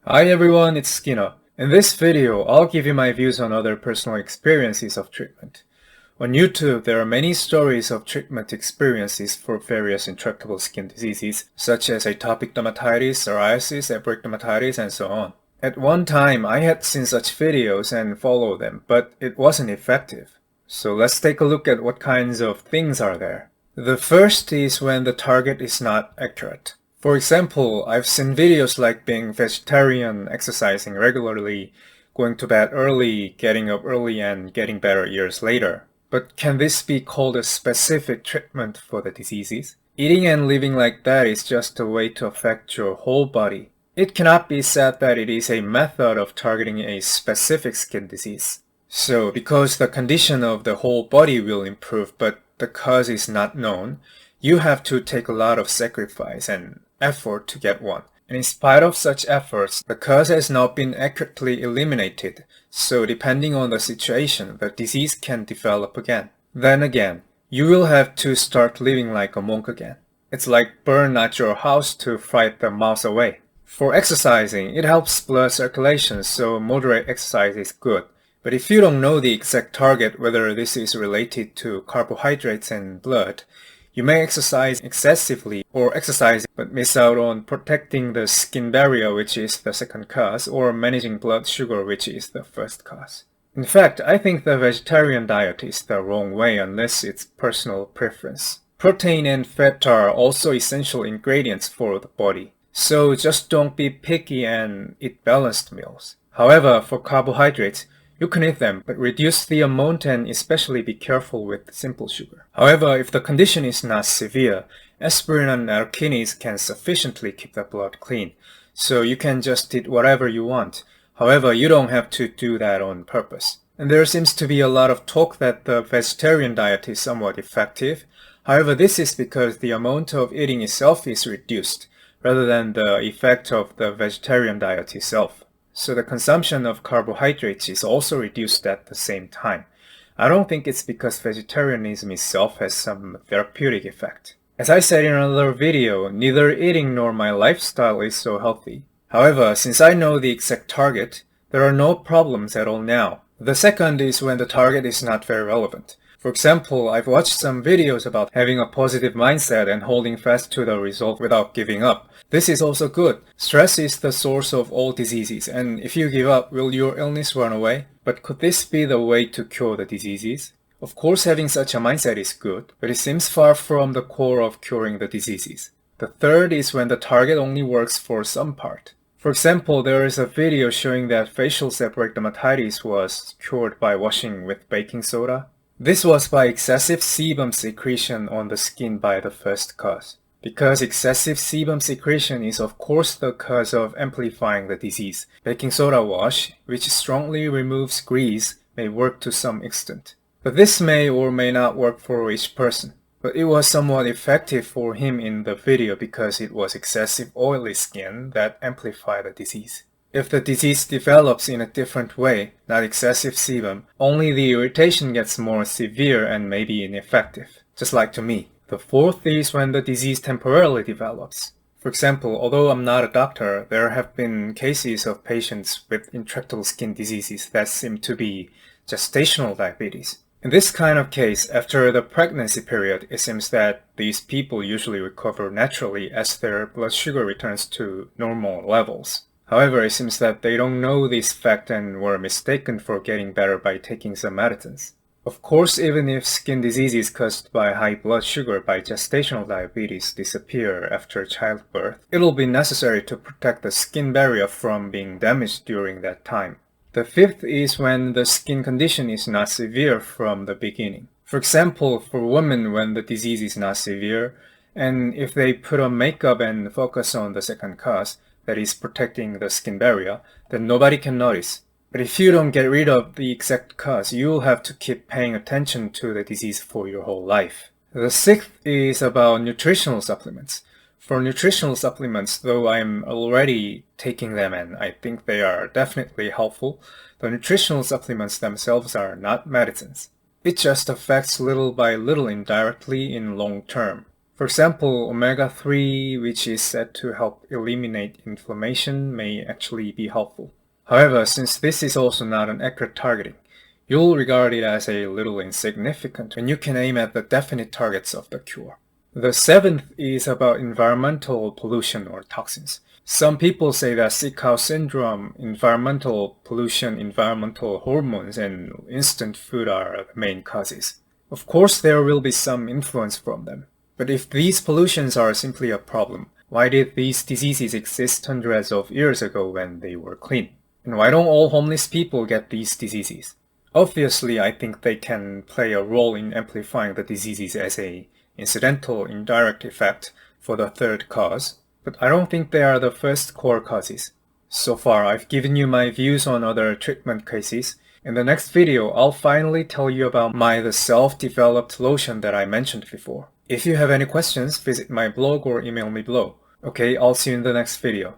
Hi everyone, it's Skinner. In this video, I'll give you my views on other personal experiences of treatment. On YouTube, there are many stories of treatment experiences for various intractable skin diseases, such as atopic dermatitis, psoriasis, seborrheic dermatitis, and so on. At one time, I had seen such videos and followed them, but it wasn't effective. So let's take a look at what kinds of things are there. The first is when the target is not accurate. For example, I've seen videos like being vegetarian, exercising regularly, going to bed early, getting up early, and getting better years later. But can this be called a specific treatment for the diseases? Eating and living like that is just a way to affect your whole body. It cannot be said that it is a method of targeting a specific skin disease. So, because the condition of the whole body will improve, but the cause is not known, you have to take a lot of sacrifice and effort to get one. And in spite of such efforts, the cause has not been accurately eliminated, so depending on the situation, the disease can develop again. Then again, you will have to start living like a monk again. It's like burn out your house to fright the mouse away. For exercising, it helps blood circulation, so moderate exercise is good. But if you don't know the exact target, whether this is related to carbohydrates and blood, you may exercise excessively or exercise but miss out on protecting the skin barrier, which is the second cause, or managing blood sugar, which is the first cause. In fact, I think the vegetarian diet is the wrong way unless it's personal preference. Protein and fat are also essential ingredients for the body, so just don't be picky and eat balanced meals. However, for carbohydrates, you can eat them, but reduce the amount and especially be careful with simple sugar. However, if the condition is not severe, aspirin and Arkinis can sufficiently keep the blood clean, so you can just eat whatever you want. However, you don't have to do that on purpose. And there seems to be a lot of talk that the vegetarian diet is somewhat effective. However, this is because the amount of eating itself is reduced, rather than the effect of the vegetarian diet itself. So the consumption of carbohydrates is also reduced at the same time. I don't think it's because vegetarianism itself has some therapeutic effect. As I said in another video, neither eating nor my lifestyle is so healthy. However, since I know the exact target, there are no problems at all now. The second is when the target is not very relevant. For example, I've watched some videos about having a positive mindset and holding fast to the result without giving up. This is also good. Stress is the source of all diseases, and if you give up, will your illness run away? But could this be the way to cure the diseases? Of course, having such a mindset is good, but it seems far from the core of curing the diseases. The third is when the target only works for some part. For example, there is a video showing that facial seborrheic dermatitis was cured by washing with baking soda. This was by excessive sebum secretion on the skin by the first cause. Because excessive sebum secretion is of course the cause of amplifying the disease, baking soda wash, which strongly removes grease, may work to some extent. But this may or may not work for each person. But it was somewhat effective for him in the video because it was excessive oily skin that amplified the disease. If the disease develops in a different way, not excessive sebum, only the irritation gets more severe and may be ineffective, just like to me. The fourth is when the disease temporarily develops. For example, although I'm not a doctor, there have been cases of patients with intractable skin diseases that seem to be gestational diabetes. In this kind of case, after the pregnancy period, it seems that these people usually recover naturally as their blood sugar returns to normal levels. However, it seems that they don't know this fact and were mistaken for getting better by taking some medicines. Of course, even if skin diseases caused by high blood sugar by gestational diabetes disappear after childbirth, it'll be necessary to protect the skin barrier from being damaged during that time. The fifth is when the skin condition is not severe from the beginning. For example, for women when the disease is not severe, and if they put on makeup and focus on the second cause, that is protecting the skin barrier, then nobody can notice. But if you don't get rid of the exact cause, you'll have to keep paying attention to the disease for your whole life. The sixth is about nutritional supplements. For nutritional supplements, though I'm already taking them and I think they are definitely helpful, the nutritional supplements themselves are not medicines. It just affects little by little indirectly in long term. For example, omega-3, which is said to help eliminate inflammation, may actually be helpful. However, since this is also not an accurate targeting, you'll regard it as a little insignificant when you can aim at the definite targets of the cure. The seventh is about environmental pollution or toxins. Some people say that sick cow syndrome, environmental pollution, environmental hormones, and instant food are the main causes. Of course, there will be some influence from them. But if these pollutions are simply a problem, why did these diseases exist hundreds of years ago when they were clean? And why don't all homeless people get these diseases? Obviously, I think they can play a role in amplifying the diseases as a incidental, indirect effect for the third cause, but I don't think they are the first core causes. So far, I've given you my views on other treatment cases. In the next video, I'll finally tell you about the self-developed lotion that I mentioned before. If you have any questions, visit my blog or email me below. Okay, I'll see you in the next video.